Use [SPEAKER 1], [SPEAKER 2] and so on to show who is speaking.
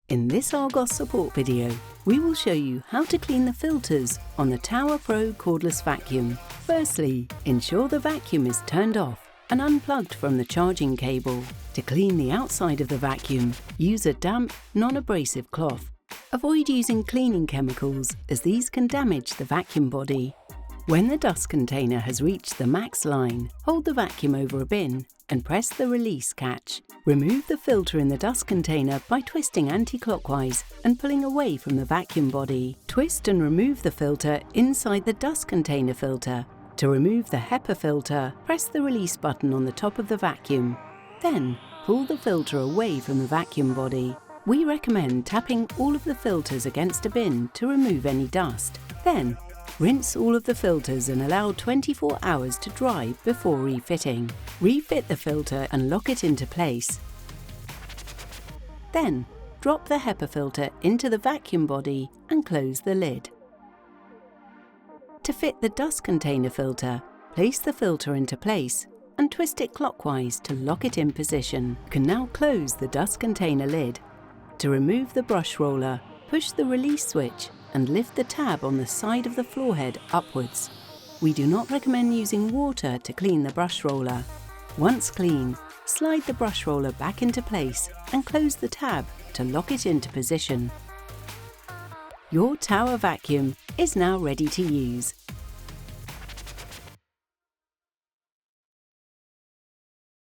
[SPEAKER 1] In this Argos Support video, we will show you how to clean the filters on the Tower Pro cordless vacuum. Firstly, ensure the vacuum is turned off and unplugged from the charging cable. To clean the outside of the vacuum, use a damp, non-abrasive cloth. Avoid using cleaning chemicals as these can damage the vacuum body. When the dust container has reached the max line, hold the vacuum over a bin and press the release catch. Remove the filter in the dust container by twisting anti-clockwise and pulling away from the vacuum body. Twist and remove the filter inside the dust container filter. To remove the HEPA filter, press the release button on the top of the vacuum. Then, pull the filter away from the vacuum body. We recommend tapping all of the filters against a bin to remove any dust. Then, rinse all of the filters and allow 24 hours to dry before refitting. Refit the filter and lock it into place. Then, drop the HEPA filter into the vacuum body and close the lid. To fit the dust container filter, place the filter into place and twist it clockwise to lock it in position. You can now close the dust container lid. To remove the brush roller, push the release switch and lift the tab on the side of the floor head upwards. We do not recommend using water to clean the brush roller. Once clean, slide the brush roller back into place and close the tab to lock it into position. Your Tower vacuum is now ready to use.